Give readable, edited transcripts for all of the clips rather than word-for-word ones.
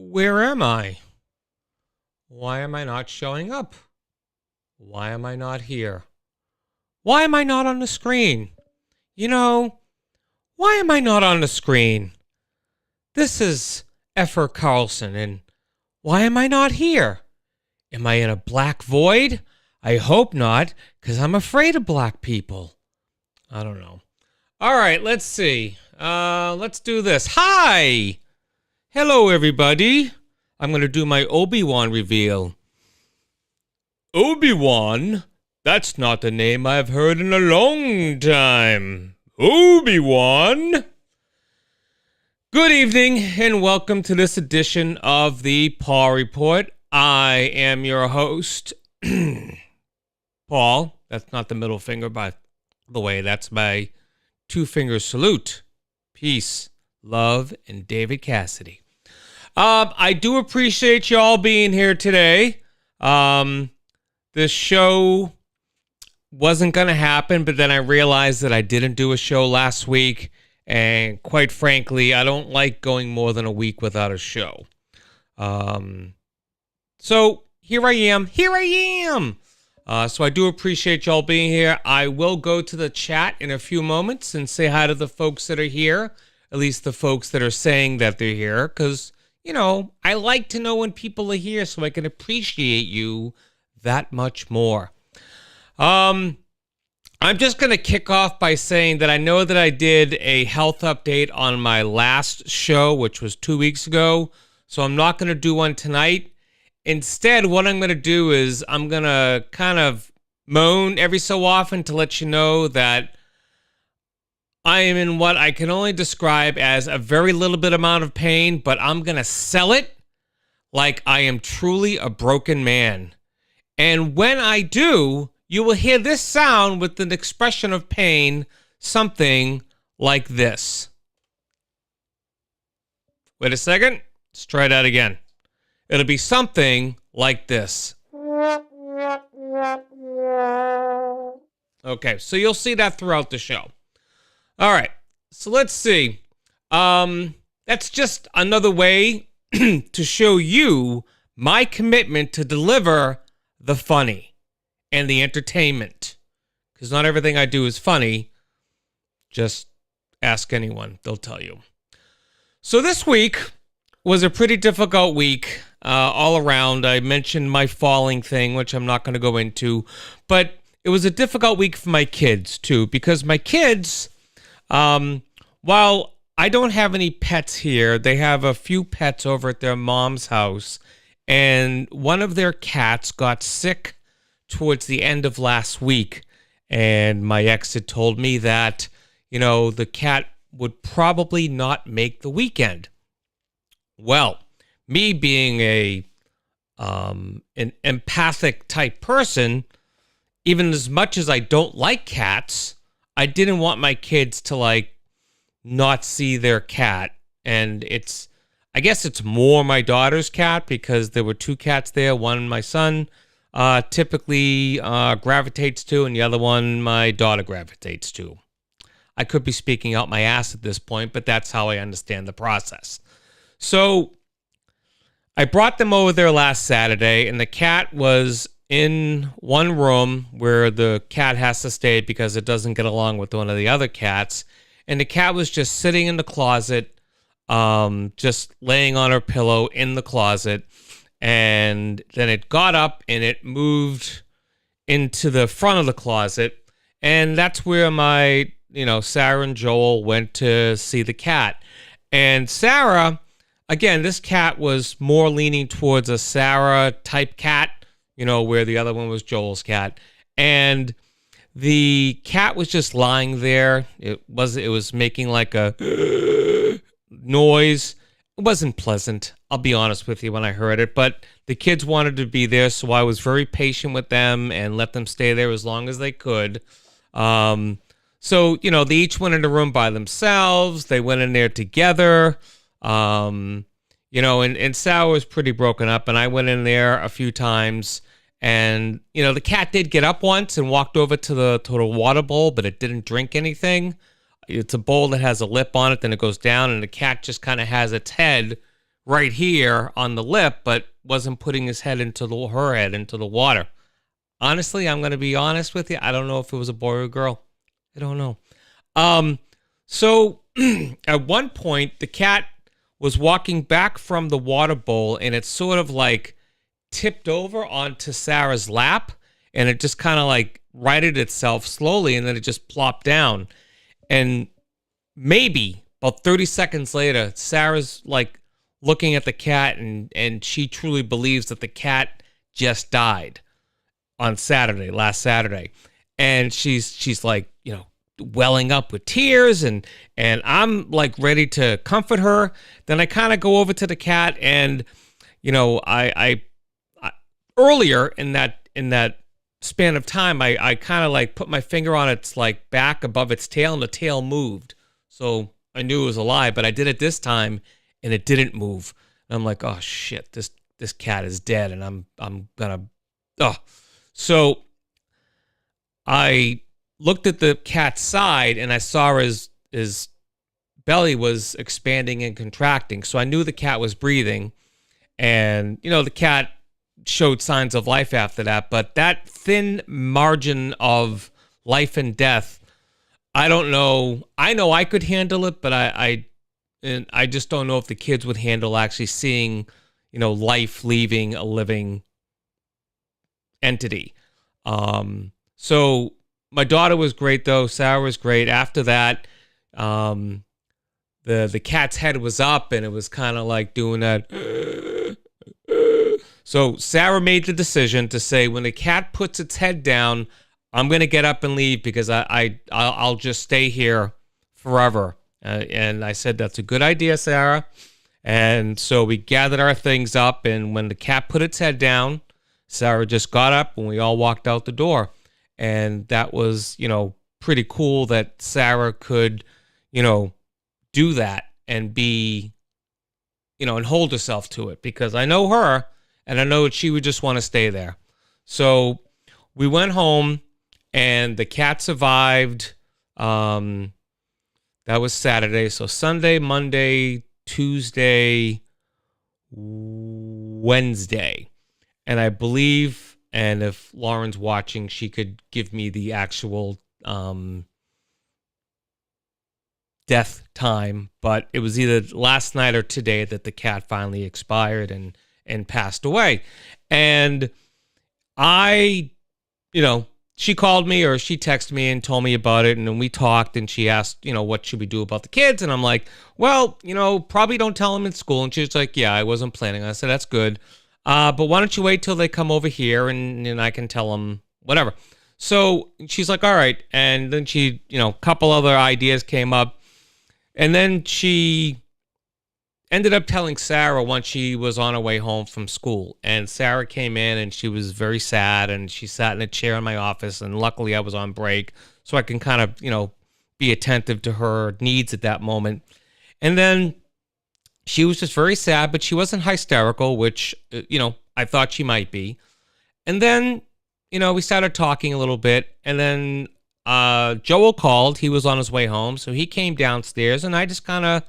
Where am I? Why am I not showing up? Why am I not here? Why am I not on the screen? Why am I not on the screen? This is Effer Carlson, and why am I not here? Am I in a black void? I hope not, because I'm afraid of black people. I don't know. All right, let's see. Let's do this. Hi! Hello, everybody. I'm going to do my Obi-Wan reveal. Obi-Wan? That's not the name I've heard in a long time. Obi-Wan? Good evening, and welcome to this edition of the Paw Report. I am your host, Paul. That's not the middle finger, by the way. That's my two-finger salute. Peace, love, and David Cassidy. I do appreciate y'all being here today. This show wasn't going to happen, but then I realized that I didn't do a show last week, and quite frankly, I don't like going more than a week without a show. So here I am. So I do appreciate y'all being here. I will go to the chat in a few moments and say hi to the folks that are here, at least the folks that are saying that they're here, because, I like to know when people are here so I can appreciate you that much more. I'm just going to kick off by saying that I know that I did a health update on my last show, which was 2 weeks ago, so I'm not going to do one tonight. Instead, what I'm going to do is I'm going to kind of moan every so often to let you know that I am in what I can only describe as a very little bit amount of pain, but I'm going to sell it like I am truly a broken man. And when I do, you will hear this sound with an expression of pain, something like this. Wait a second. Let's try that again. It'll be something like this. Okay, so you'll see that throughout the show. All right, so let's see. That's just another way to show you my commitment to deliver the funny and the entertainment. Because not everything I do is funny. Just ask anyone, they'll tell you. So this week was a pretty difficult week all around. I mentioned my falling thing, which I'm not going to go into. But it was a difficult week for my kids, too. Because my kids, while I don't have any pets here, they have a few pets over at their mom's house. And one of their cats got sick towards the end of last week. And my ex had told me that, the cat would probably not make the weekend. Well, me being an empathic type person, even as much as I don't like cats, I didn't want my kids to not see their cat. And I guess it's more my daughter's cat because there were two cats there. One my son typically gravitates to, and the other one my daughter gravitates to. I could be speaking out my ass at this point, but that's how I understand the process. So I brought them over there last Saturday, and the cat was in one room where the cat has to stay because it doesn't get along with one of the other cats. And the cat was just sitting in the closet, just laying on her pillow in the closet. And then it got up and it moved into the front of the closet. And that's where my, Sarah and Joel went to see the cat. And Sarah, again, this cat was more leaning towards a Sarah type cat, where the other one was Joel's cat. And the cat was just lying there. It was making like a noise. It wasn't pleasant, I'll be honest with you, when I heard it. But the kids wanted to be there, so I was very patient with them and let them stay there as long as they could. So, they each went in a room by themselves. They went in there together. And Sarah was pretty broken up, and I went in there a few times. And, the cat did get up once and walked over to the water bowl, but it didn't drink anything. It's a bowl that has a lip on it, then it goes down, and the cat just kind of has its head right here on the lip, but wasn't putting his head into her head into the water. Honestly, I'm going to be honest with you. I don't know if it was a boy or a girl. I don't know. So at one point, the cat was walking back from the water bowl, and it sort of like tipped over onto Sarah's lap, and it just kind of like righted itself slowly, and then it just plopped down. And maybe about 30 seconds later, Sarah's like looking at the cat, and she truly believes that the cat just died on last Saturday. And she's like, welling up with tears, and I'm like ready to comfort her. Then I kind of go over to the cat, and I earlier in that span of time, I kind of like put my finger on its like back above its tail, and the tail moved. So I knew it was alive, but I did it this time and it didn't move. And I'm like, oh shit, this cat is dead, and I'm gonna So I looked at the cat's side, and I saw his belly was expanding and contracting. So I knew the cat was breathing, and the cat showed signs of life after that. But that thin margin of life and death, I don't know. I know I could handle it, but I just don't know if the kids would handle actually seeing, life leaving a living entity. So my daughter was great though. Sarah was great. After that, the cat's head was up, and it was kind of like doing that. So Sarah made the decision to say, when the cat puts its head down, I'm going to get up and leave, because I'll just stay here forever. And I said, that's a good idea, Sarah. And so we gathered our things up, and when the cat put its head down, Sarah just got up, and we all walked out the door. And that was, pretty cool that Sarah could, do that and be, and hold herself to it, because I know her, and I know that she would just want to stay there. So we went home, and the cat survived. That was Saturday. So Sunday, Monday, Tuesday, Wednesday. And I believe, and if Lauren's watching, she could give me the actual death time. But it was either last night or today that the cat finally expired and passed away. And she called me, or she texted me and told me about it, and then we talked, and she asked, what should we do about the kids? And I'm like, well, probably don't tell them in school. And she's like, yeah, I wasn't planning. I said, that's good. But why don't you wait till they come over here, and I can tell them whatever. So she's like, all right. And then she, a couple other ideas came up. And then she ended up telling Sarah once she was on her way home from school. And Sarah came in, and she was very sad, and she sat in a chair in my office. And luckily I was on break, so I can kind of, be attentive to her needs at that moment. And then she was just very sad, but she wasn't hysterical, which, I thought she might be. And then, we started talking a little bit, and then Joel called. He was on his way home, so he came downstairs, and I just kind of,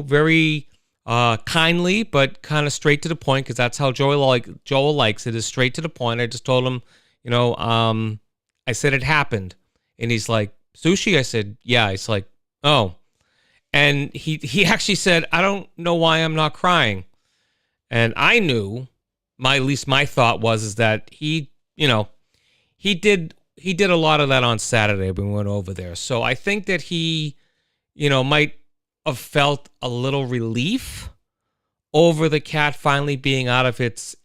very kindly, but kind of straight to the point, because that's how Joel likes it, is straight to the point. I just told him, I said it happened, and he's like, sushi? I said, yeah. He's like, oh. And he actually said, I don't know why I'm not crying. And I knew, at least my thought is that he did a lot of that on Saturday when we went over there. So I think that he, might have felt a little relief over the cat finally being out of its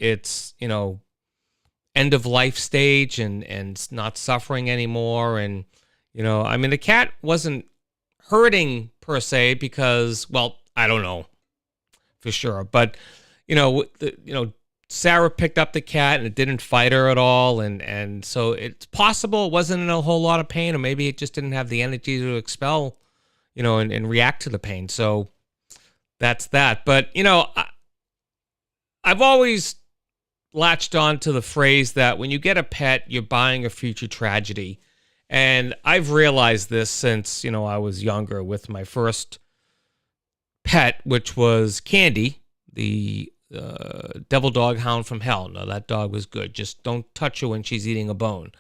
end of life stage and not suffering anymore. And, the cat wasn't hurting per se, because, well, I don't know for sure, but Sarah picked up the cat, and it didn't fight her at all, and so it's possible it wasn't in a whole lot of pain, or maybe it just didn't have the energy to expel, and react to the pain. So that's that. But I've always latched on to the phrase that when you get a pet, you're buying a future tragedy. And I've realized this since, I was younger with my first pet, which was Candy. Devil Dog Hound from Hell. No, that dog was good. Just don't touch her when she's eating a bone.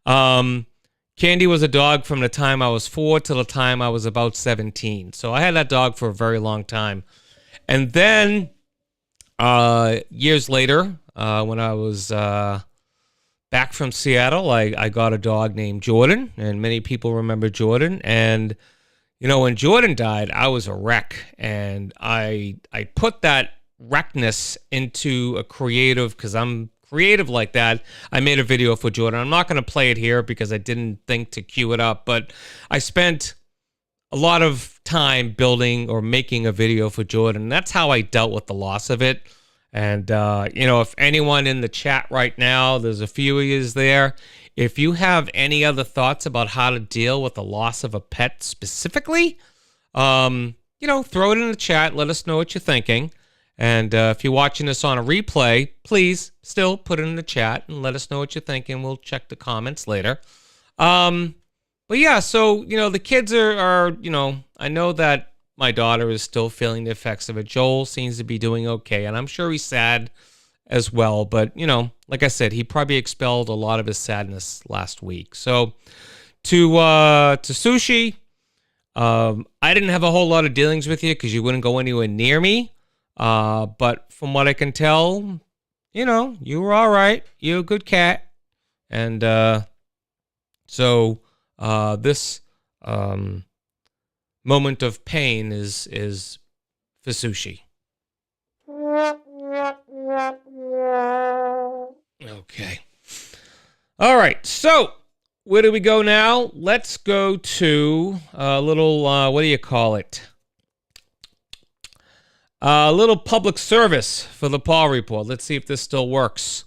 Candy was a dog from the time I was 4 till the time I was about 17. So I had that dog for a very long time. And then years later, when I was back from Seattle, I got a dog named Jordan, and many people remember Jordan. And when Jordan died, I was a wreck, and I put that wreckness into a creative, because I'm creative like that. I made a video for Jordan. I'm not going to play it here because I didn't think to cue it up, but I spent a lot of time building or making a video for Jordan. That's how I dealt with the loss of it. And, if anyone in the chat right now, there's a few of you there. If you have any other thoughts about how to deal with the loss of a pet specifically, throw it in the chat. Let us know what you're thinking. And if you're watching this on a replay, please still put it in the chat and let us know what you're thinking. We'll check the comments later. But yeah, so, the kids are I know that my daughter is still feeling the effects of it. Joel seems to be doing okay, and I'm sure he's sad as well. But, like I said, he probably expelled a lot of his sadness last week. So to Sushi, I didn't have a whole lot of dealings with you because you wouldn't go anywhere near me. But from what I can tell, you were all right. You're a good cat. And so this moment of pain is for Sushi. Okay. All right. So where do we go now? Let's go to a little, what do you call it? A little public service for the Paul Report. Let's see if this still works.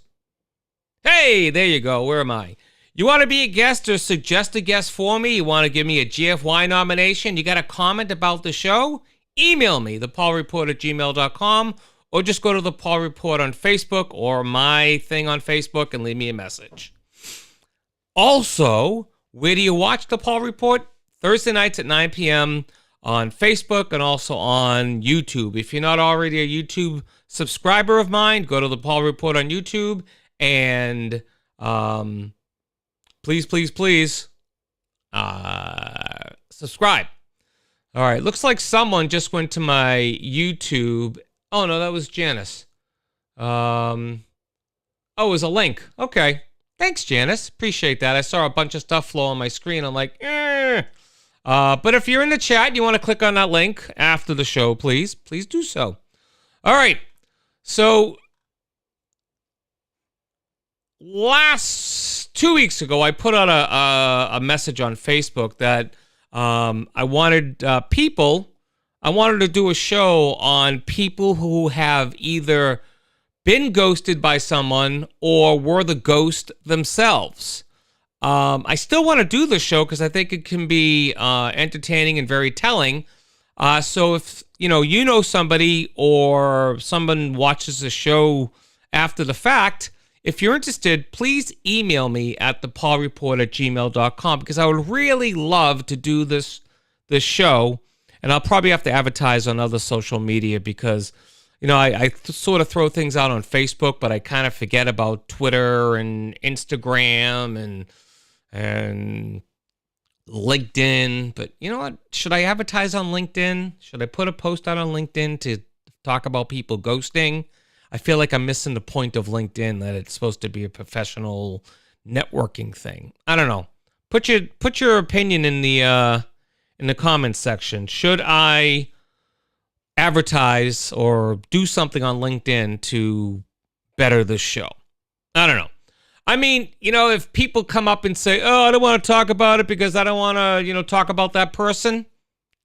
Hey, there you go. Where am I? You want to be a guest or suggest a guest for me? You want to give me a GFY nomination? You got a comment about the show? Email me, thepaulreport@gmail.com, or just go to the Paul Report on Facebook or my thing on Facebook and leave me a message. Also, where do you watch the Paul Report? Thursday nights at 9 p.m. on Facebook and also on YouTube. If you're not already a YouTube subscriber of mine, go to the Paul Report on YouTube and please subscribe. All right, looks like someone just went to my YouTube. Oh no, that was Janice. Oh, it was a link. Okay, thanks, Janice. Appreciate that. I saw a bunch of stuff flow on my screen. I'm like, but if you're in the chat, you want to click on that link after the show, please do so. All right. So last 2 weeks ago, I put out a message on Facebook that I wanted to do a show on people who have either been ghosted by someone or were the ghost themselves. I still want to do the show because I think it can be entertaining and very telling. So if you know somebody or someone watches the show after the fact, if you're interested, please email me at thepaulreport@gmail.com because I would really love to do this show, and I'll probably have to advertise on other social media because I sort of throw things out on Facebook, but I kind of forget about Twitter and Instagram and LinkedIn. But you know what? Should I advertise on LinkedIn? Should I put a post out on LinkedIn to talk about people ghosting? I feel like I'm missing the point of LinkedIn, that it's supposed to be a professional networking thing. I don't know. Put your opinion in the comments section. Should I advertise or do something on LinkedIn to better this show? I don't know. I mean, if people come up and say, "Oh, I don't want to talk about it because I don't want to, talk about that person,"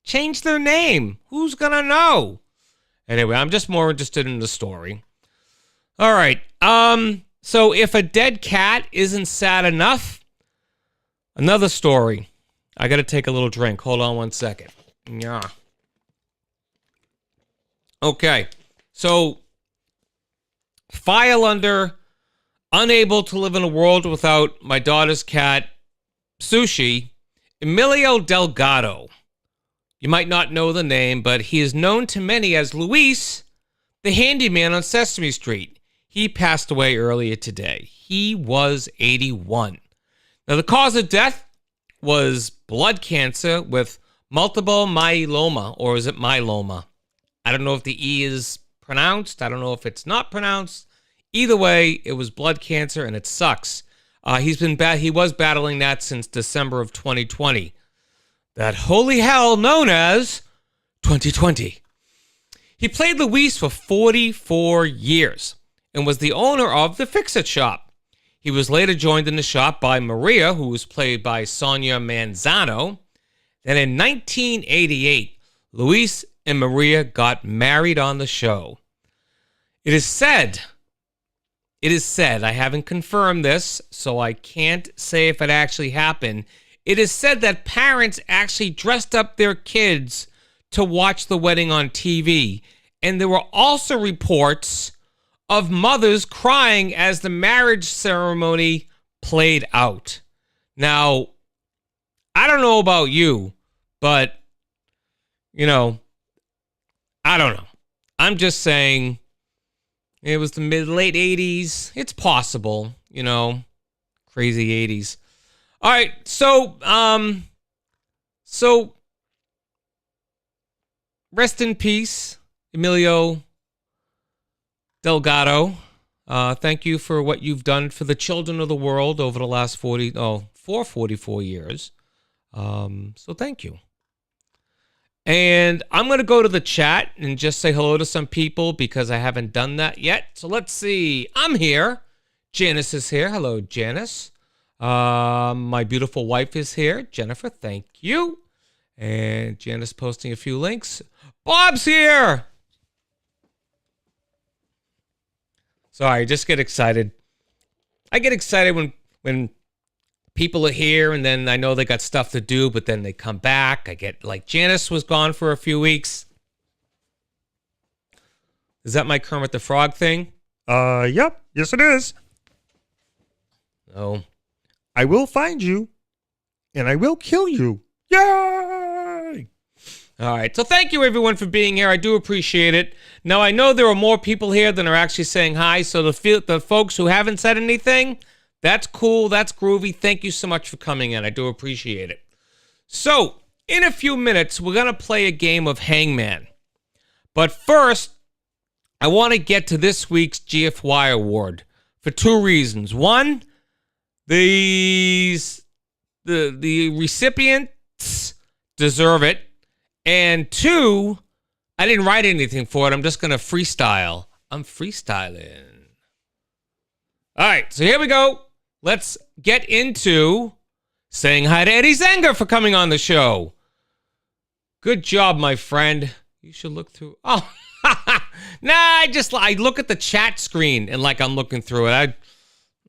change their name. Who's gonna know? Anyway, I'm just more interested in the story. All right. So if a dead cat isn't sad enough, another story. I got to take a little drink. Hold on one second. Yeah. Okay. So file under unable to live in a world without my daughter's cat, Sushi, Emilio Delgado. You might not know the name, but he is known to many as Luis, the handyman on Sesame Street. He passed away earlier today. He was 81. Now, the cause of death was blood cancer with multiple myeloma, or is it myeloma? I don't know if the E is pronounced. I don't know if it's not pronounced. Either way, it was blood cancer, and it sucks. He was battling that since December of 2020. That holy hell known as 2020. He played Luis for 44 years and was the owner of the Fix-It Shop. He was later joined in the shop by Maria, who was played by Sonia Manzano. Then in 1988, Luis and Maria got married on the show. It is said, I haven't confirmed this, so I can't say if it actually happened. It is said that parents actually dressed up their kids to watch the wedding on TV. And there were also reports of mothers crying as the marriage ceremony played out. Now, I don't know about you, but, I don't know. I'm just saying it was the late 80s. It's possible, crazy 80s. All right, so rest in peace, Emilio Delgado. Thank you for what you've done for the children of the world over the last 44 years. So thank you. And I'm going to go to the chat and just say hello to some people because I haven't done that yet. So let's see. I'm here. Janice is here. Hello, Janice. My beautiful wife is here. Jennifer, thank you. And Janice posting a few links. Bob's here. Sorry, I just get excited. I get excited when people are here and then I know they got stuff to do, but then they come back. I get like Janice was gone for a few weeks. Is that my Kermit the Frog thing? Yep. Yes, it is. No. I will find you and I will kill you. Yay! All right. So thank you, everyone, for being here. I do appreciate it. Now, I know there are more people here than are actually saying hi. So the folks who haven't said anything, that's cool. That's groovy. Thank you so much for coming in. I do appreciate it. So in a few minutes, we're going to play a game of Hangman. But first, I want to get to this week's GFY Award for two reasons. One, the recipients deserve it. And two, I didn't write anything for it. I'm just going to freestyle. I'm freestyling. All right, so here we go. Let's get into saying hi to Eddie Zenger for coming on the show. Good job, my friend. You should look through. Oh, nah, I look at the chat screen and like I'm looking through it.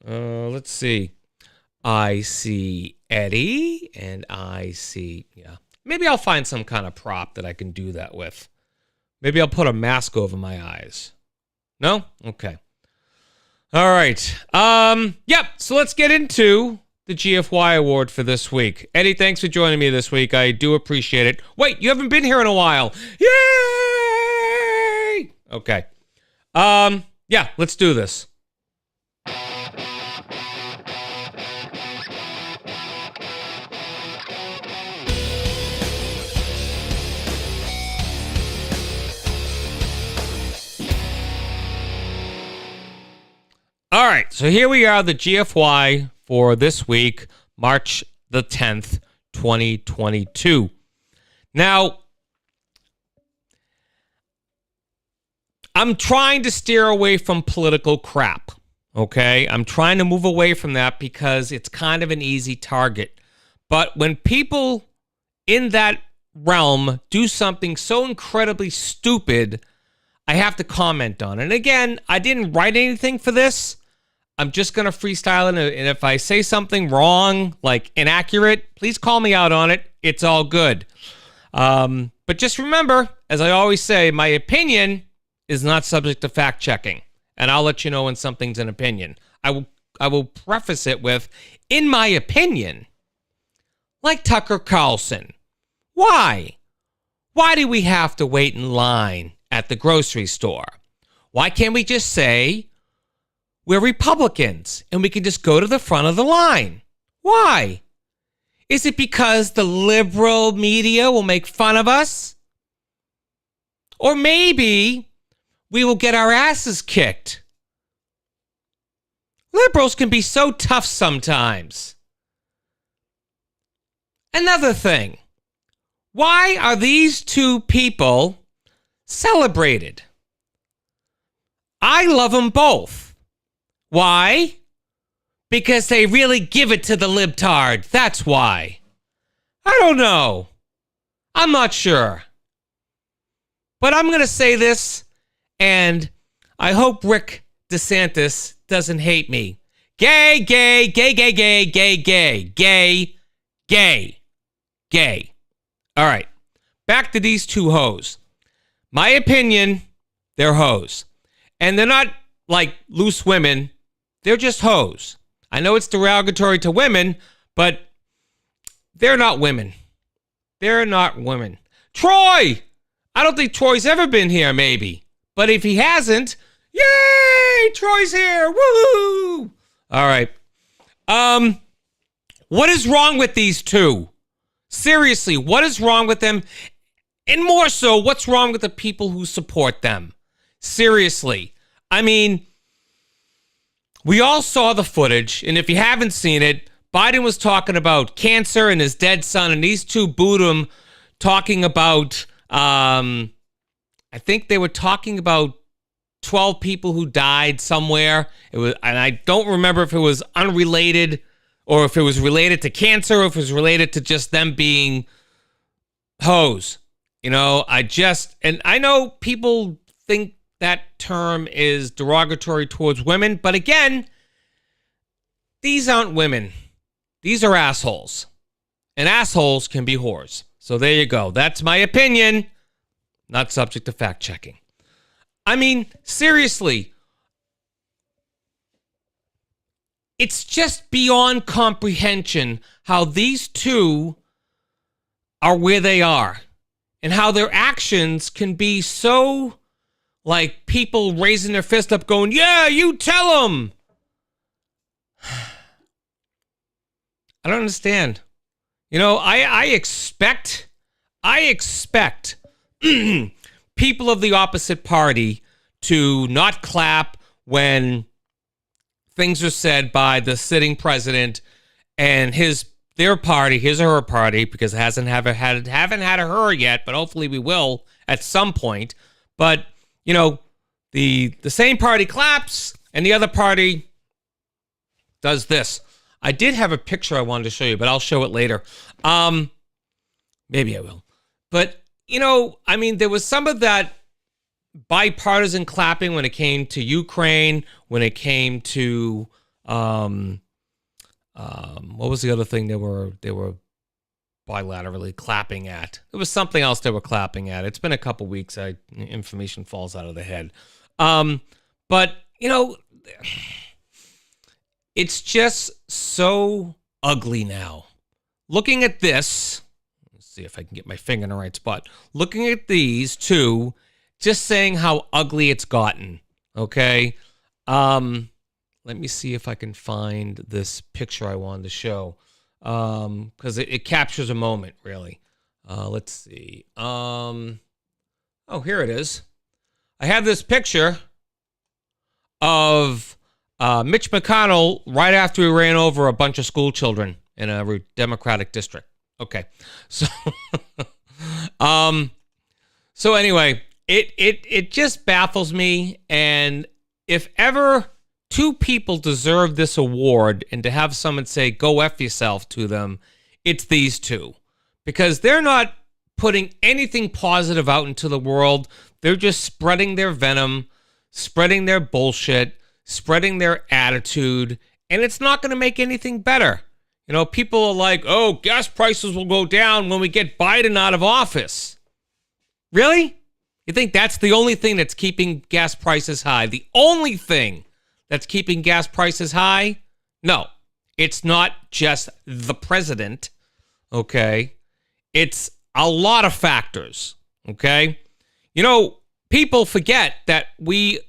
Let's see. I see Eddie and I see, yeah. Maybe I'll find some kind of prop that I can do that with. Maybe I'll put a mask over my eyes. No? Okay. All right. Yep. So let's get into the GFY Award for this week. Eddie, thanks for joining me this week. I do appreciate it. Wait, you haven't been here in a while. Yay! Okay. Yeah, let's do this. All right, so here we are, the GFY for this week, March the 10th, 2022. Now, I'm trying to steer away from political crap, okay? I'm trying to move away from that because it's kind of an easy target. But when people in that realm do something so incredibly stupid, I have to comment on it. And again, I didn't write anything for this. I'm just going to freestyle it. And if I say something wrong, like inaccurate, please call me out on it. It's all good. But just remember, as I always say, my opinion is not subject to fact checking. And I'll let you know when something's an opinion. I will preface it with, in my opinion, like Tucker Carlson. Why? Why do we have to wait in line at the grocery store? Why can't we just say we're Republicans and we can just go to the front of the line? Why? Is it because the liberal media will make fun of us? Or maybe we will get our asses kicked. Liberals can be so tough sometimes. Another thing. Why are these two people celebrated? I love them both. Why? Because they really give it to the libtard. That's why. I don't know. I'm not sure. But I'm going to say this, and I hope Rick DeSantis doesn't hate me. Gay, gay, gay, gay, gay, gay, gay, gay, gay, gay. All right. Back to these two hoes. My opinion, they're hoes. And they're not like loose women. They're just hoes. I know it's derogatory to women, but they're not women. They're not women. Troy! I don't think Troy's ever been here, maybe. But if he hasn't, yay! Troy's here! Woohoo! All right. What is wrong with these two? Seriously, what is wrong with them? And more so, what's wrong with the people who support them? Seriously. I mean, we all saw the footage, and if you haven't seen it, Biden was talking about cancer and his dead son, and these two booed him, talking about, I think they were talking about 12 people who died somewhere. It was, and I don't remember if it was unrelated or if it was related to cancer or if it was related to just them being hoes. You know, and I know people think that term is derogatory towards women, but again, these aren't women. These are assholes. And assholes can be whores. So there you go. That's my opinion. Not subject to fact checking. I mean, seriously. It's just beyond comprehension how these two are where they are. And how their actions can be so, like, people raising their fist up going, yeah, you tell them. I don't understand. You know, I expect people of the opposite party to not clap when things are said by the sitting president and their party, his or her party, because it haven't had a her yet, but hopefully we will at some point. But, you know, the same party claps and the other party does this. I did have a picture I wanted to show you, but I'll show it later. Maybe I will. But, you know, I mean, there was some of that bipartisan clapping when it came to Ukraine, when it came to what was the other thing they were bilaterally clapping at? There was something else they were clapping at. It's been a couple weeks. Information falls out of the head. But, you know, it's just so ugly now. Looking at this, let's see if I can get my finger in the right spot. Looking at these two, just saying how ugly it's gotten. Okay? Let me see if I can find this picture I wanted to show. Because it captures a moment, really. Let's see. Oh, here it is. I have this picture of Mitch McConnell right after he ran over a bunch of school children in a Democratic district. Okay. So, so anyway, it just baffles me. And if ever two people deserve this award and to have someone say, go F yourself to them, it's these two. Because they're not putting anything positive out into the world. They're just spreading their venom, spreading their bullshit, spreading their attitude, and it's not going to make anything better. You know, people are like, oh, gas prices will go down when we get Biden out of office. Really? You think that's the only thing that's keeping gas prices high? The only thing that's keeping gas prices high? No, it's not just the president, okay? It's a lot of factors, okay? You know, people forget that we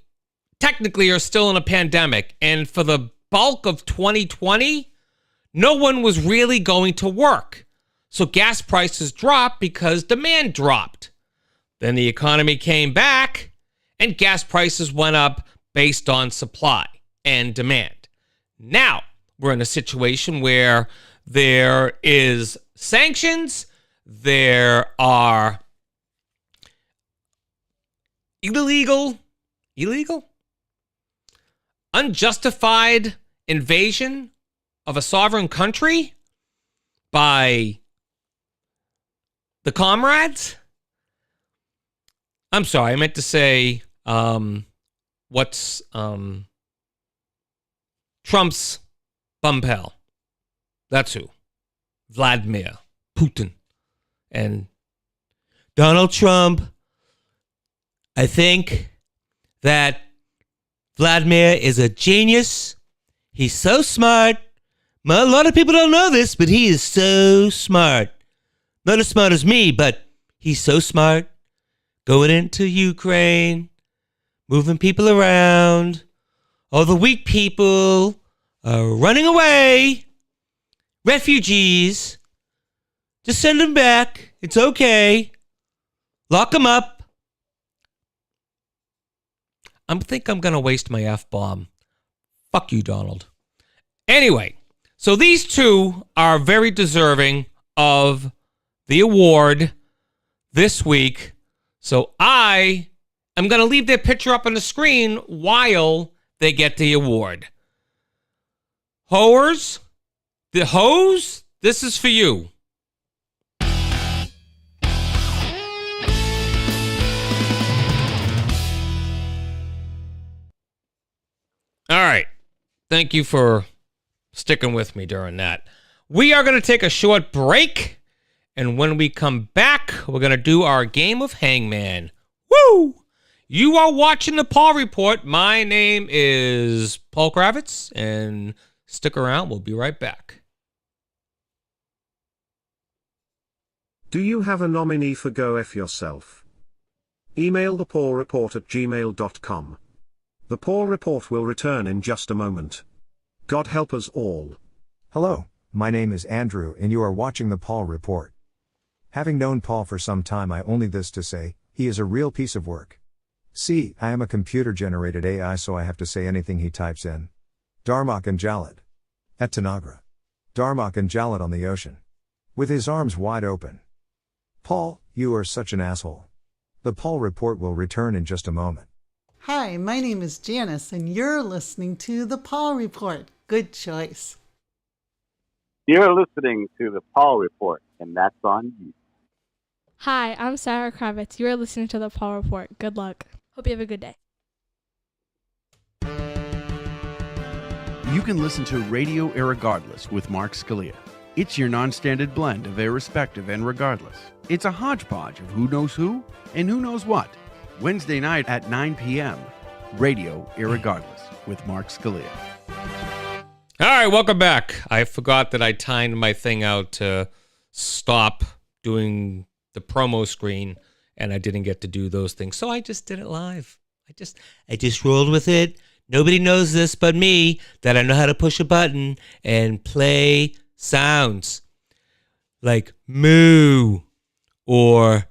technically are still in a pandemic. And for the bulk of 2020, no one was really going to work. So gas prices dropped because demand dropped. Then the economy came back and gas prices went up based on supply and demand. Now we're in a situation where there is sanctions, there are illegal, unjustified invasion of a sovereign country by the comrades. I'm sorry, I meant to say, what's Trump's bum pal? That's who. Vladimir Putin. And Donald Trump, I think that Vladimir is a genius. He's so smart. A lot of people don't know this, but he is so smart. Not as smart as me, but he's so smart. Going into Ukraine, moving people around. All the weak people are running away. Refugees. Just send them back. It's okay. Lock them up. I think I'm going to waste my F-bomb. Fuck you, Donald. Anyway, so these two are very deserving of the award this week. So I am going to leave their picture up on the screen while they get the award. Hoers, the hose, this is for you. All right. Thank you for sticking with me during that. We are going to take a short break. And when we come back, we're going to do our game of Hangman. Woo! You are watching the Paul Report. My name is Paul Kravitz, and stick around. We'll be right back. Do you have a nominee for Go F Yourself? Email thepaulreport@gmail.com. The Paul Report will return in just a moment. God help us all. Hello, my name is Andrew and you are watching the Paul Report. Having known Paul for some time, I only this to say, he is a real piece of work. See, I am a computer-generated AI, so I have to say anything he types in. Darmok and Jalad. At Tanagra. Darmok and Jalad on the ocean. With his arms wide open. Paul, you are such an asshole. The Paul Report will return in just a moment. Hi, my name is Janice, and you're listening to The Paul Report. Good choice. You're listening to The Paul Report, and that's on you. Hi, I'm Sarah Kravitz. You are listening to The Paul Report. Good luck. Hope you have a good day. You can listen to Radio Irregardless with Mark Scalia. It's your non-standard blend of irrespective and regardless. It's a hodgepodge of who knows who and who knows what. Wednesday night at 9 p.m. Radio Irregardless with Mark Scalia. All right, welcome back. I forgot that I timed my thing out to stop doing the promo screen, and I didn't get to do those things, so I just did it live. I just rolled with it. Nobody knows this but me, that I know how to push a button and play sounds like moo or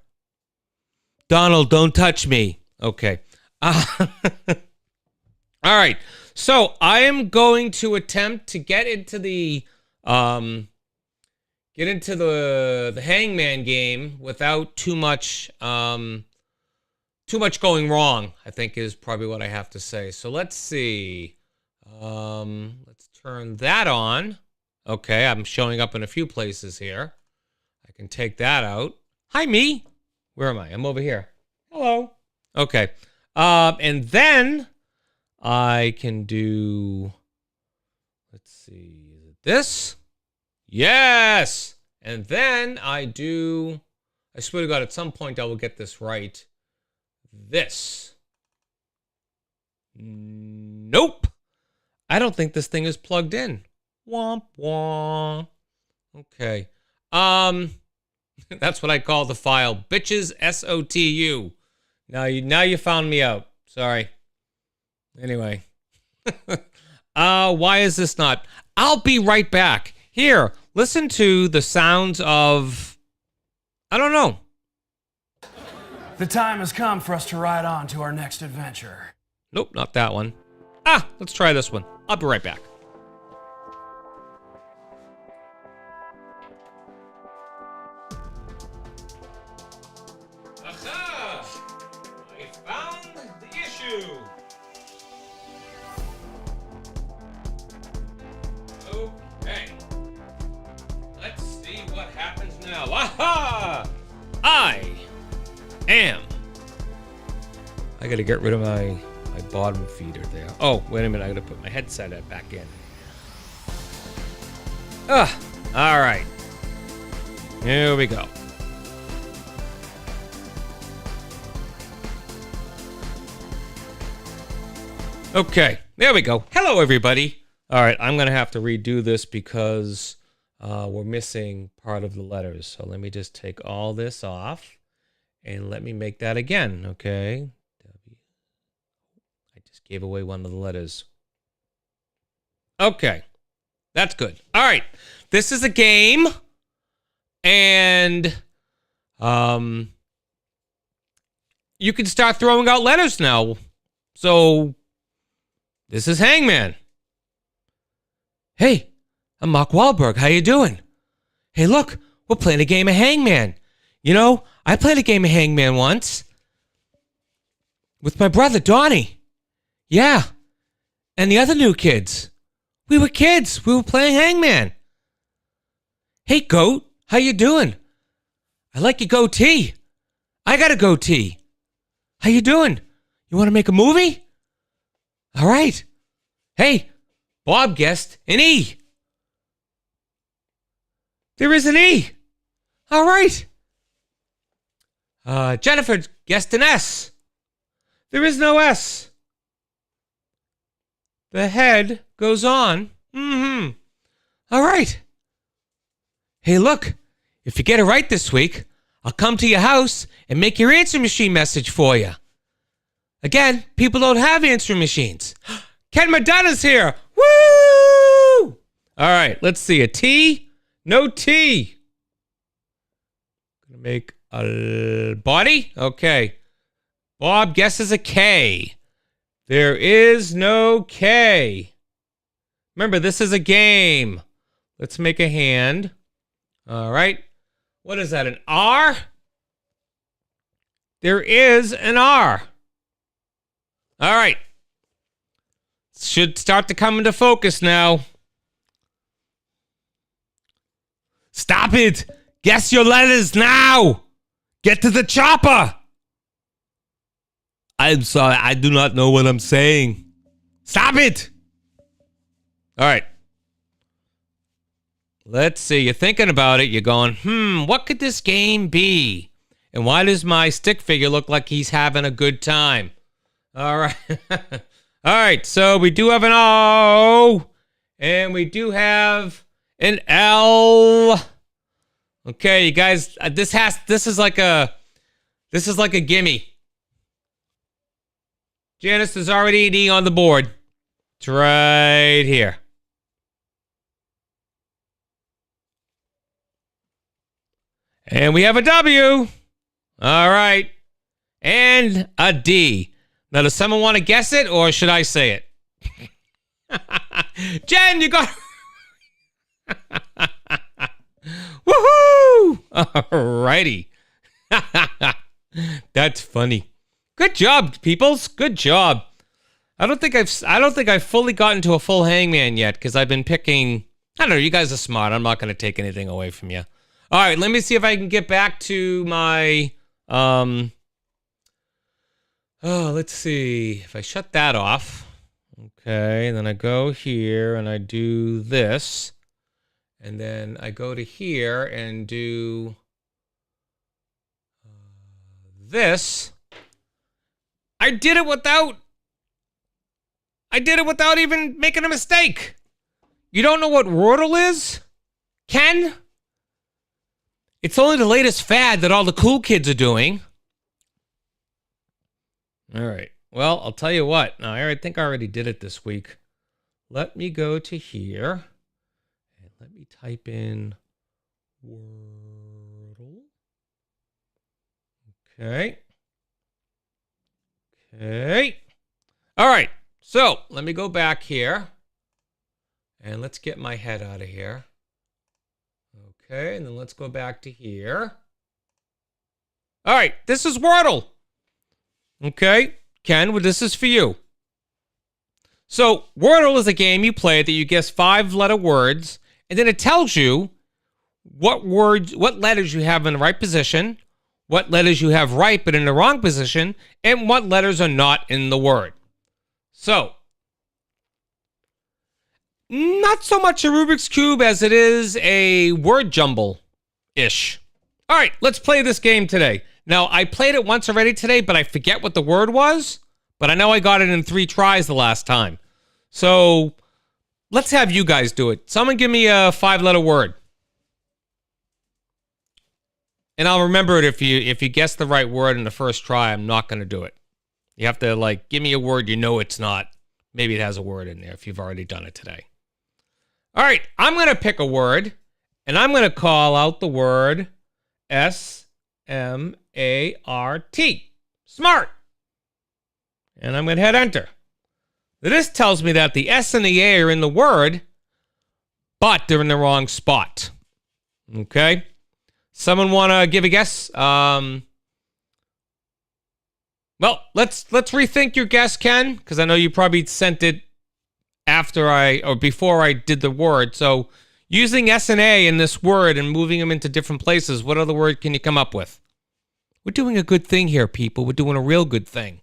Donald, don't touch me. Okay. All right. So I am going to attempt to get into the Hangman game without too much going wrong, I think is probably what I have to say. So let's see. Let's turn that on. Okay, I'm showing up in a few places here. I can take that out. Hi, me. Where am I? I'm over here. Hello. Okay. And then I can do, let's see, is it this? Yes. And then I swear to God, at some point I will get this right. This. Nope. I don't think this thing is plugged in. Womp womp. Okay. That's what I call the file. Bitches SOTU. Now you found me out. Sorry. Anyway. Why is this not? I'll be right back. Here, listen to the sounds of, I don't know. The time has come for us to ride on to our next adventure. Nope, not that one. Let's try this one. I'll be right back. Aha! I found the issue. Okay. Let's see what happens now. Aha! I gotta get rid of my bottom feeder there. Oh, wait a minute. I gotta put my headset back in. All right. Here we go. Okay, there we go. Hello, everybody. All right, I'm going to have to redo this because we're missing part of the letters. So let me just take all this off and let me make that again, okay? I just gave away one of the letters. Okay, that's good. All right, this is a game, and you can start throwing out letters now. So this is Hangman. Hey, I'm Mark Wahlberg. How you doing? Hey, look, we're playing a game of Hangman. You know, I played a game of Hangman once with my brother, Donnie. Yeah, and the other new kids. We were kids. We were playing Hangman. Hey, Goat, how you doing? I like your goatee. I got a goatee. How you doing? You want to make a movie? All right. Hey, Bob guessed an E. There is an E. All right. Jennifer guessed an S. There is no S. The head goes on. All right. Hey, look. If you get it right this week, I'll come to your house and make your answering machine message for you. Again, people don't have answering machines. Ken Madonna's here. Woo! All right, let's see. A T? No T. Gonna make a body? Okay. Bob guesses a K. There is no K. Remember, this is a game. Let's make a hand. All right. What is that, an R? There is an R. All right. Should start to come into focus now. Stop it. Guess your letters now. Get to the chopper. I'm sorry. I do not know what I'm saying. Stop it. All right. Let's see. You're thinking about it. You're going, what could this game be? And why does my stick figure look like he's having a good time? All right. All right. So we do have an O. And we do have an L. Okay, you guys, this is like a gimme. Janice, there's already an E on the board. It's right here. And we have a W. All right. And a D. Now, does someone want to guess it, or should I say it? Jen, you got... Woohoo! All righty. That's funny. Good job, peoples. Good job. I don't think I've fully gotten to a full Hangman yet, because I've been picking... I don't know, you guys are smart. I'm not going to take anything away from you. All right, let me see if I can get back to my... let's see. If I shut that off. Okay, and then I go here and I do this. And then I go to here and do this. I did it without even making a mistake. You don't know what Wordle is? Ken? It's only the latest fad that all the cool kids are doing. All right. Well, I'll tell you what. Now, I think I already did it this week. Let me go to here. And let me type in Wordle. Okay. Okay. All right. So, let me go back here. And let's get my head out of here. Okay, and then let's go back to here. All right, this is Wordle. Okay, Ken, well, this is for you. So, Wordle is a game you play that you guess 5-letter words, and then it tells you what letters you have in the right position, what letters you have right but in the wrong position, and what letters are not in the word. So, not so much a Rubik's Cube as it is a word jumble-ish. All right, let's play this game today. Now, I played it once already today, but I forget what the word was. But I know I got it in 3 tries the last time. So, let's have you guys do it. Someone give me a 5-letter word. And I'll remember it if you guess the right word in the first try, I'm not going to do it. You have to, give me a word you know it's not. Maybe it has a word in there if you've already done it today. All right, I'm going to pick a word, and I'm going to call out the word SMART. Smart. And I'm going to hit enter. This tells me that the S and the A are in the word, but they're in the wrong spot. Okay? Someone want to give a guess? Well, let's rethink your guess, Ken, because I know you probably sent it before I did the word. So using S and A in this word and moving them into different places, what other word can you come up with? We're doing a good thing here, people. We're doing a real good thing.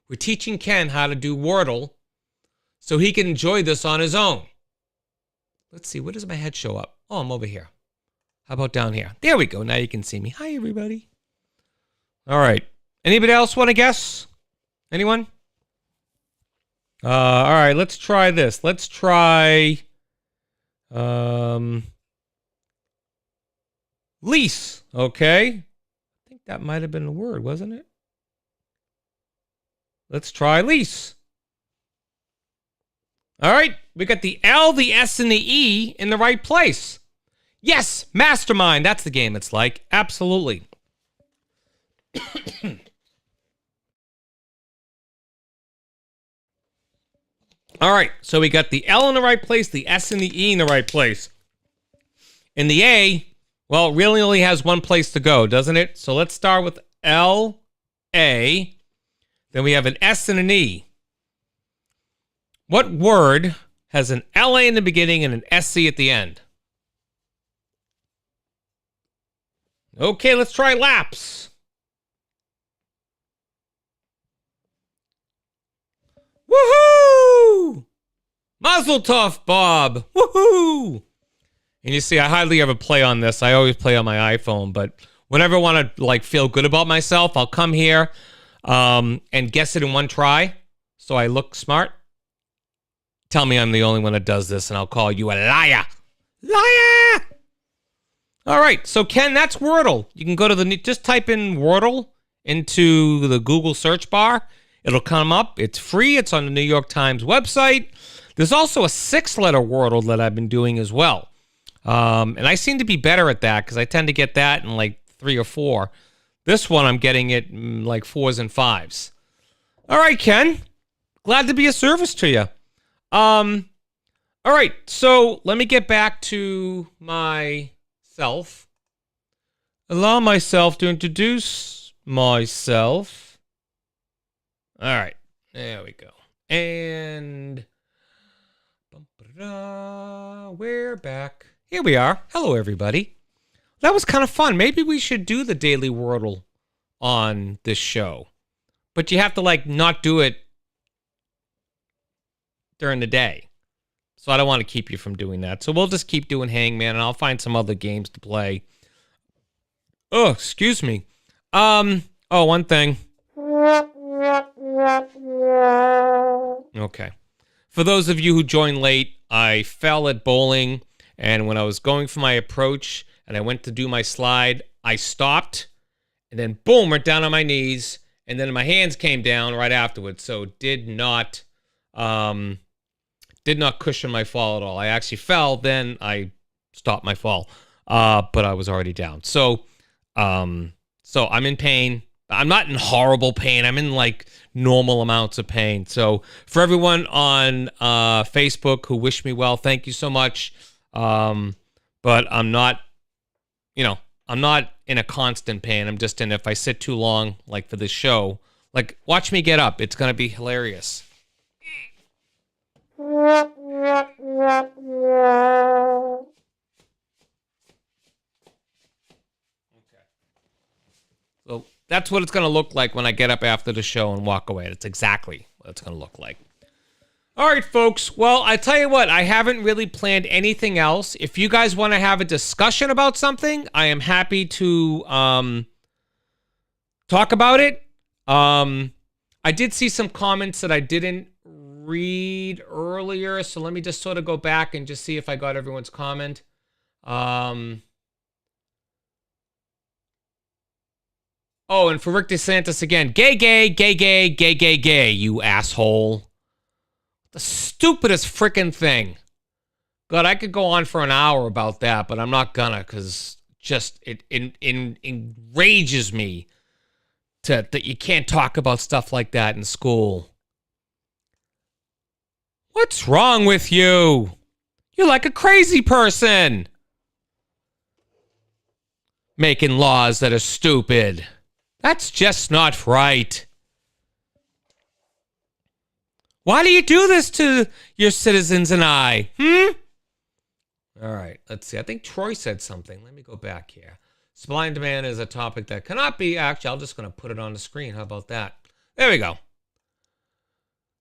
We're teaching Ken how to do Wordle so he can enjoy this on his own. Let's see, where does my head show up? Oh, I'm over here. How about down here? There we go. Now you can see me. Hi, everybody. All right. Anybody else want to guess? Anyone? All right, let's try this. Let's try lease. Okay. I think that might have been the word, wasn't it? Let's try lease. All right, we got the L, the S, and the E in the right place. Yes, Mastermind. That's the game it's like. Absolutely. All right, so we got the L in the right place, the S and the E in the right place. And the A, well, it really only has one place to go, doesn't it? So let's start with L, A. Then we have an S and an E. What word has an LA in the beginning and an SC at the end? Okay, let's try laps. Woohoo! Mazel tov, Bob. Woohoo! And you see, I hardly ever play on this. I always play on my iPhone, but whenever I want to feel good about myself, I'll come here and guess it in one try so I look smart. Tell me I'm the only one that does this, and I'll call you a liar. Liar! All right, so Ken, that's Wordle. You can go to just type in Wordle into the Google search bar. It'll come up. It's free. It's on the New York Times website. There's also a 6-letter Wordle that I've been doing as well. And I seem to be better at that because I tend to get that in 3 or 4. This one, I'm getting it in 4s and 5s. All right, Ken. Glad to be of service to you. All right, so let me get back to myself. Allow myself to introduce myself. All right, there we go. And we're back. Here we are. Hello, everybody. That was kind of fun. Maybe we should do the Daily Wordle on this show. But you have to, not do it during the day. So I don't want to keep you from doing that. So we'll just keep doing Hangman, and I'll find some other games to play. Oh, excuse me. One thing. Okay. For those of you who joined late, I fell at bowling, and when I was going for my approach and I went to do my slide, I stopped, and then boom, right down on my knees, and then my hands came down right afterwards, so did not cushion my fall at all. I actually fell, then I stopped my fall, but I was already down. So I'm in pain. I'm not in horrible pain. I'm in like normal amounts of pain. So for everyone on Facebook who wish me well, thank you so much. But I'm not, I'm not in a constant pain. I'm just in, if I sit too long, like for this show, like watch me get up. It's going to be hilarious. So that's what it's going to look like when I get up after the show and walk away. That's exactly what it's going to look like. All right, folks. Well, I tell you what, I haven't really planned anything else. If you guys want to have a discussion about something, I am happy to talk about it. I did see some comments that I didn't read earlier, so let me just sort of go back and just see if I got everyone's comment. Oh, and for Rick DeSantis again, gay, you asshole. The stupidest freaking thing. God, I could go on for an hour about that, but I'm not gonna, because just it enrages me that you can't talk about stuff like that in school. What's wrong with you? You're like a crazy person. Making laws that are stupid. That's just not right. Why do you do this to your citizens and I? All right, let's see. I think Troy said something. Let me go back here. Supply and demand is a topic that cannot be... Actually, I'm just going to put it on the screen. How about that? There we go.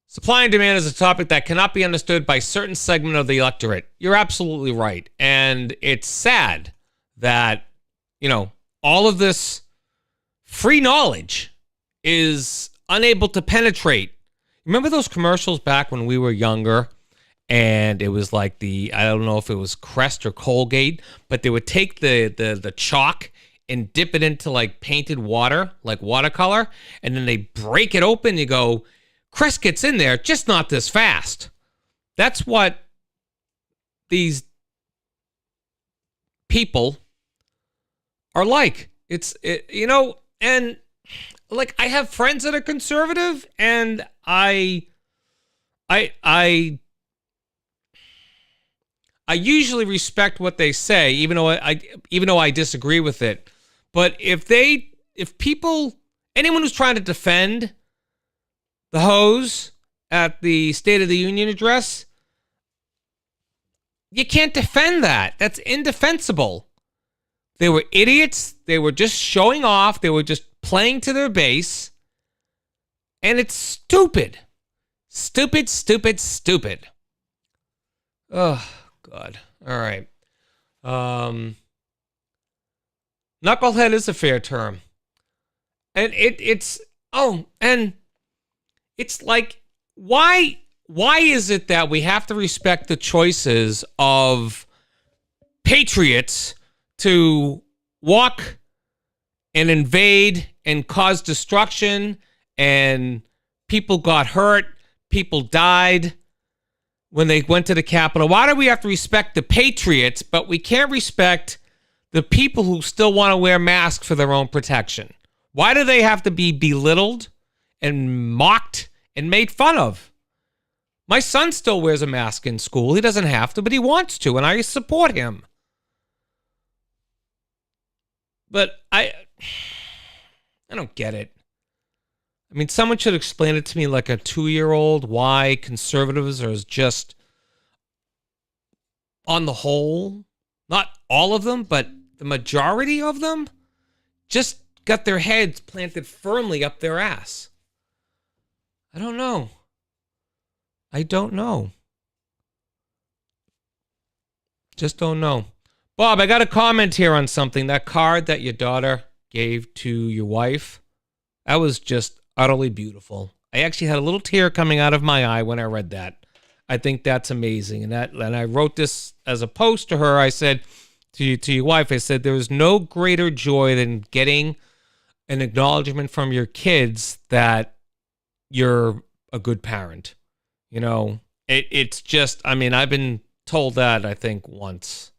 Supply and demand is a topic that cannot be understood by a certain segment of the electorate. You're absolutely right. And it's sad that, all of this free knowledge is unable to penetrate. Remember those commercials back when we were younger? And it was like I don't know if it was Crest or Colgate, but they would take the chalk and dip it into like painted water, like watercolor, and then they break it open. You go, Crest gets in there, just not this fast. That's what these people are like. And like I have friends that are conservative, and I usually respect what they say, even though I disagree with it. But if anyone who's trying to defend the hose at the State of the Union address, you can't defend that. That's indefensible. They were idiots. They were just showing off. They were just playing to their base. And it's stupid. Stupid. Oh, God. All right. Knucklehead is a fair term. And it's like, why is it that we have to respect the choices of patriots to walk and invade and cause destruction, and people got hurt, people died when they went to the Capitol? Why do we have to respect the patriots, but we can't respect the people who still want to wear masks for their own protection? Why do they have to be belittled and mocked and made fun of? My son still wears a mask in school. He doesn't have to, but he wants to, and I support him. But I don't get it. I mean, someone should explain it to me like a 2-year-old, why conservatives are just, on the whole, not all of them, but the majority of them, just got their heads planted firmly up their ass. I don't know. Just don't know. Bob, I got a comment here on something. That card that your daughter gave to your wife, that was just utterly beautiful. I actually had a little tear coming out of my eye when I read that. I think that's amazing. And I wrote this as a post to her. I said to your wife, I said, there is no greater joy than getting an acknowledgement from your kids that you're a good parent. You know, it's just, I mean, I've been told that, I think, once.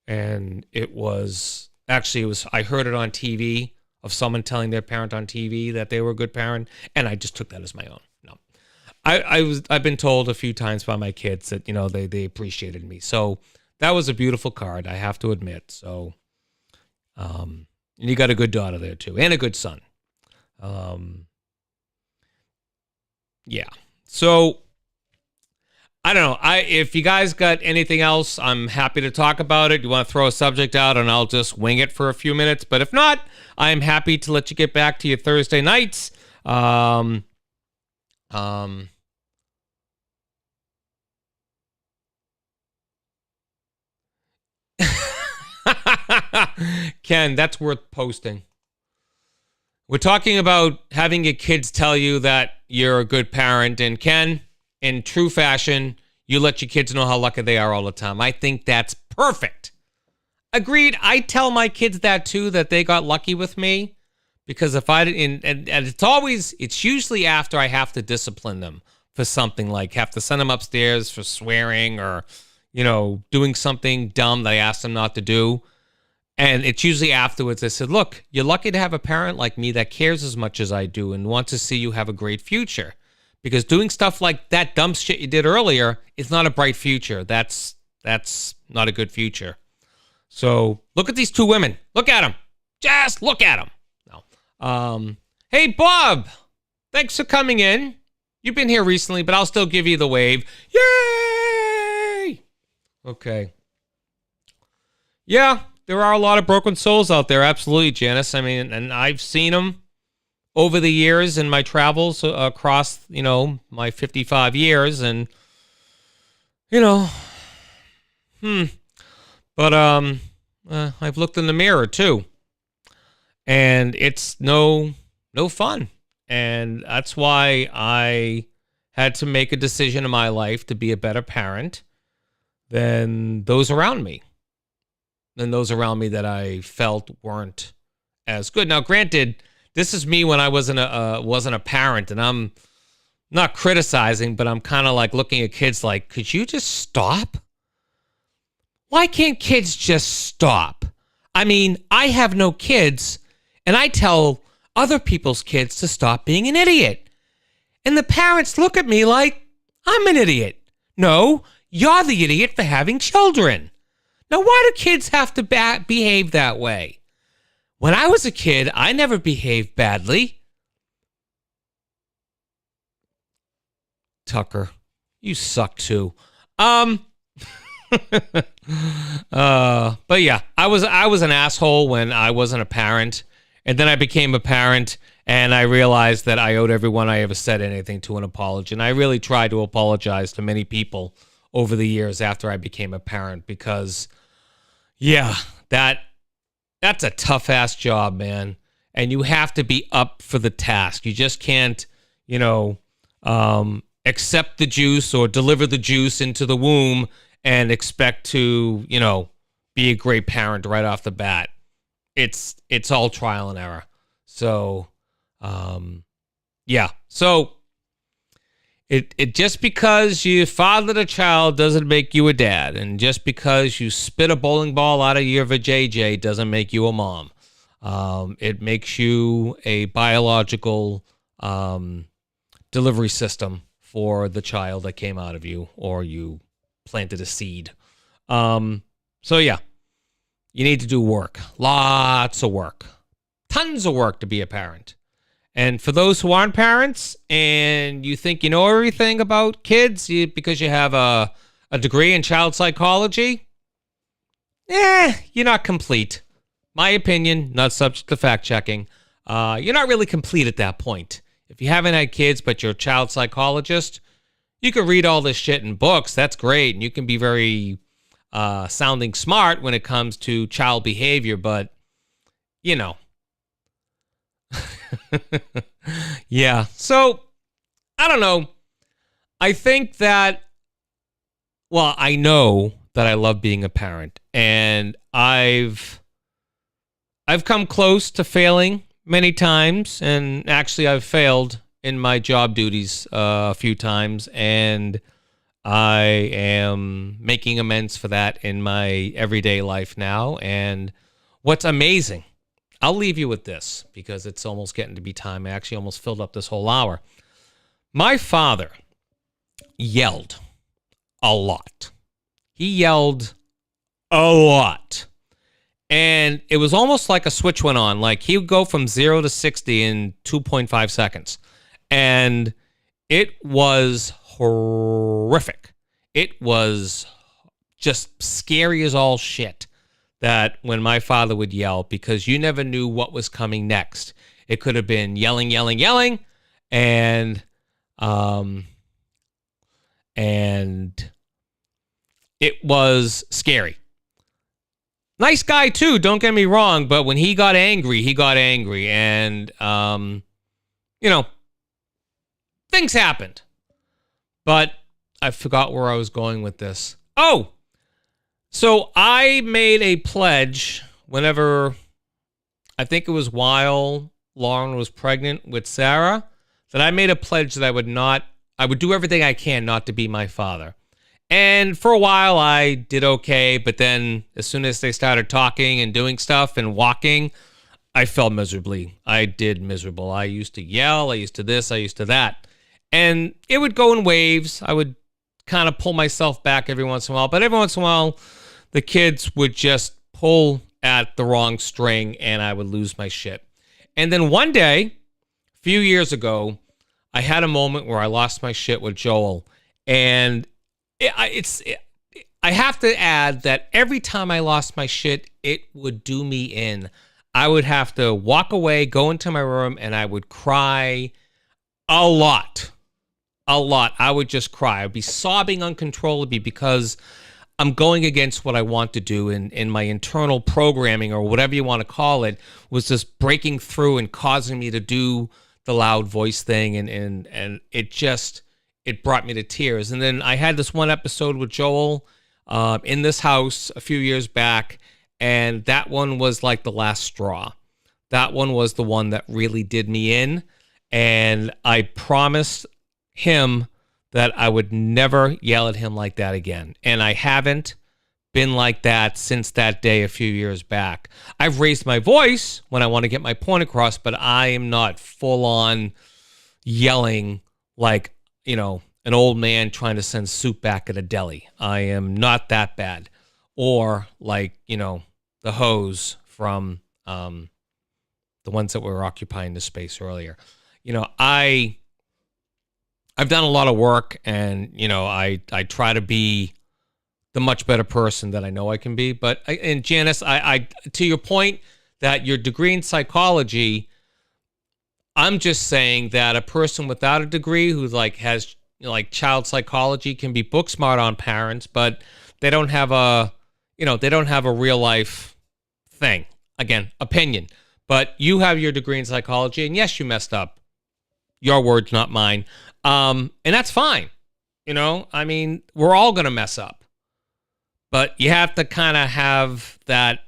And it was, I heard it on TV of someone telling their parent on TV that they were a good parent. And I just took that as my own. No, I've been told a few times by my kids that, you know, they appreciated me. So that was a beautiful card, I have to admit. So, and you got a good daughter there too, and a good son. Yeah. So I don't know. If you guys got anything else, I'm happy to talk about it. You want to throw a subject out and I'll just wing it for a few minutes. But if not, I'm happy to let you get back to your Thursday nights. Ken, that's worth posting. We're talking about having your kids tell you that you're a good parent. And Ken, in true fashion, you let your kids know how lucky they are all the time. I think that's perfect. Agreed. I tell my kids that too, that they got lucky with me. Because if I didn't, and it's usually after I have to discipline them for something, like have to send them upstairs for swearing or, you know, doing something dumb that I asked them not to do. And it's usually afterwards I said, look, you're lucky to have a parent like me that cares as much as I do and wants to see you have a great future. Because doing stuff like that dumb shit you did earlier is not a bright future. That's not a good future. So look at these two women. Look at them. Just look at them. No. Hey, Bob. Thanks for coming in. You've been here recently, but I'll still give you the wave. Yay! Okay. Yeah, there are a lot of broken souls out there. Absolutely, Janice. I mean, and I've seen them over the years in my travels across, you know, my 55 years. And, you know, but I've looked in the mirror too. And it's no fun. And that's why I had to make a decision in my life to be a better parent than those around me. Than those around me that I felt weren't as good. Now, granted, this is me when I wasn't a parent, and I'm not criticizing, but I'm kind of like looking at kids like, could you just stop? Why can't kids just stop? I mean, I have no kids, and I tell other people's kids to stop being an idiot. And the parents look at me like, I'm an idiot. No, you're the idiot for having children. Now, why do kids have to behave that way? When I was a kid, I never behaved badly. Tucker, you suck too. But yeah, I was an asshole when I wasn't a parent, and then I became a parent, and I realized that I owed everyone I ever said anything to an apology. And I really tried to apologize to many people over the years after I became a parent, because yeah, that's a tough ass job, man. And you have to be up for the task. You just can't, you know, accept the juice or deliver the juice into the womb and expect to, you know, be a great parent right off the bat. It's all trial and error. So, yeah. So it just because you fathered a child doesn't make you a dad, and just because you spit a bowling ball out of your vajayjay doesn't make you a mom. It makes you a biological delivery system for the child that came out of you, or you planted a seed. So yeah, you need to do work, lots of work, tons of work to be a parent. And for those who aren't parents and you think you know everything about kids because you have a degree in child psychology, you're not complete. My opinion, not subject to fact checking. You're not really complete at that point. If you haven't had kids but you're a child psychologist, you can read all this shit in books. That's great. And you can be very sounding smart when it comes to child behavior. But, you know. Yeah. So, I don't know. I think that, well, I know that I love being a parent. And I've come close to failing many times, and actually I've failed in my job duties a few times, and I am making amends for that in my everyday life now. And what's amazing, I'll leave you with this because it's almost getting to be time. I actually almost filled up this whole hour. My father yelled a lot. He yelled a lot. And it was almost like a switch went on. Like he would go from 0 to 60 in 2.5 seconds. And it was horrific. It was just scary as all shit that when my father would yell, because you never knew what was coming next. It could have been yelling, yelling, yelling, and it was scary. Nice guy too, don't get me wrong, but when he got angry, and things happened. But I forgot where I was going with this. Oh, so I made a pledge whenever, I think it was while Lauren was pregnant with Sarah, that I made a pledge that I would do everything I can not to be my father. And for a while I did okay, but then as soon as they started talking and doing stuff and walking, I fell miserably. I did miserable. I used to yell, I used to this, I used to that. And it would go in waves. I would kind of pull myself back every once in a while, but every once in a while the kids would just pull at the wrong string and I would lose my shit. And then one day, a few years ago, I had a moment where I lost my shit with Joel. And I have to add that every time I lost my shit, it would do me in. I would have to walk away, go into my room, and I would cry a lot. A lot. I would just cry. I'd be sobbing uncontrollably because I'm going against what I want to do in my internal programming, or whatever you want to call it, was just breaking through and causing me to do the loud voice thing. And it brought me to tears. And then I had this one episode with Joel in this house a few years back, and that one was like the last straw. That one was the one that really did me in, and I promised him that I would never yell at him like that again. And I haven't been like that since that day a few years back. I've raised my voice when I want to get my point across, but I am not full on yelling like, an old man trying to send soup back at a deli. I am not that bad. Or like, the hose from the ones that were occupying the space earlier. I've done a lot of work, and, I try to be the much better person that I know I can be. But, and Janice, I to your point that your degree in psychology, I'm just saying that a person without a degree who has child psychology can be book smart on parents, but they don't have a real life thing. Again, opinion. But you have your degree in psychology, and yes, you messed up. Your words, not mine. And that's fine. We're all going to mess up. But you have to kind of have that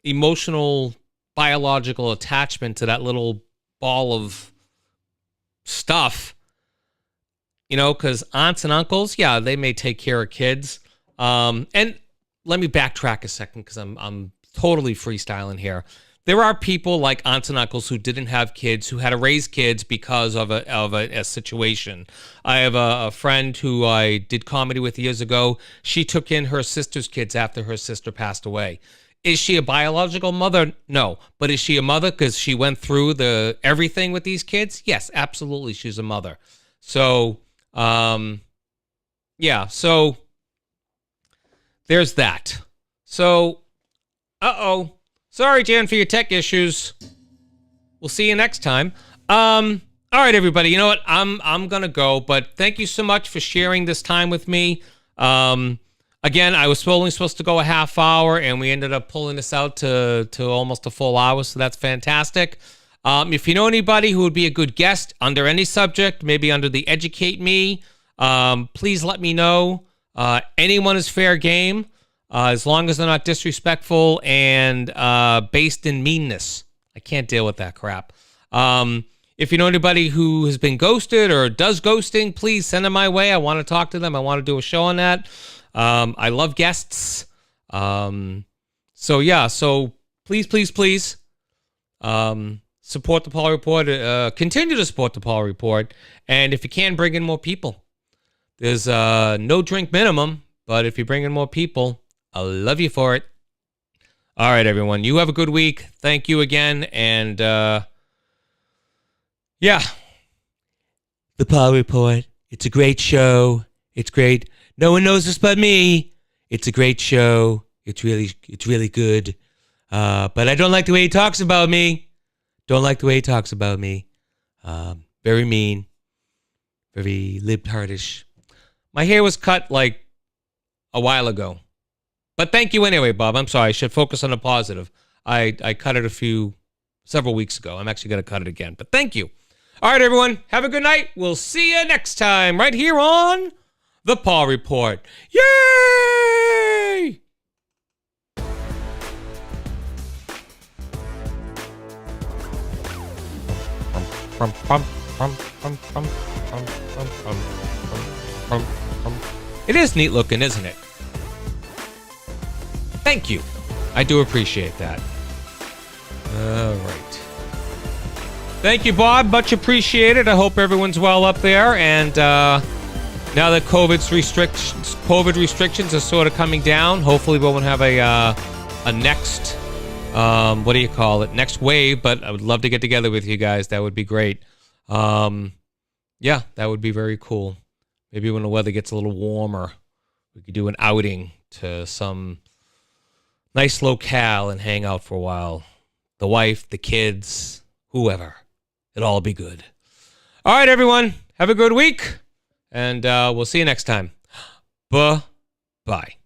emotional, biological attachment to that little ball of stuff, because aunts and uncles, yeah, they may take care of kids. And let me backtrack a second, because I'm totally freestyling here. There are people like aunts and uncles who didn't have kids, who had to raise kids because of a situation. I have a friend who I did comedy with years ago. She took in her sister's kids after her sister passed away. Is she a biological mother? No. But is she a mother because she went through everything with these kids? Yes, absolutely, she's a mother. So, yeah. So there's that. So, sorry, Jan, for your tech issues. We'll see you next time. All right, everybody. You know what? I'm gonna go, but thank you so much for sharing this time with me. Again, I was only supposed to go a half hour, and we ended up pulling this out to almost a full hour, so that's fantastic. If you know anybody who would be a good guest under any subject, maybe under the Educate Me, please let me know. Anyone is fair game, as long as they're not disrespectful and based in meanness. I can't deal with that crap. If you know anybody who has been ghosted or does ghosting, please send them my way. I want to talk to them. I want to do a show on that. I love guests. So please, support the Paul Report. Continue to support the Paul Report. And if you can, bring in more people. There's no drink minimum, but if you bring in more people, I'll love you for it. All right, everyone. You have a good week. Thank you again. And the Paul Report. It's a great show. It's great. No one knows this but me. It's a great show. It's really good. But I don't like the way he talks about me. Don't like the way he talks about me. Very mean. Very libtardish. My hair was cut like a while ago. But thank you anyway, Bob. I'm sorry. I should focus on the positive. I cut it several weeks ago. I'm actually going to cut it again. But thank you. All right, everyone. Have a good night. We'll see you next time right here on The Paul Report. Yay! It is neat looking, isn't it? Thank you. I do appreciate that. All right. Thank you, Bob. Much appreciated. I hope everyone's well up there. And now that COVID restrictions are sort of coming down, hopefully we won't have a next, next wave. But I would love to get together with you guys. That would be great. That would be very cool. Maybe when the weather gets a little warmer, we could do an outing to some nice locale and hang out for a while. The wife, the kids, whoever. It'll all be good. All right, everyone. Have a good week. And we'll see you next time. Bye-bye.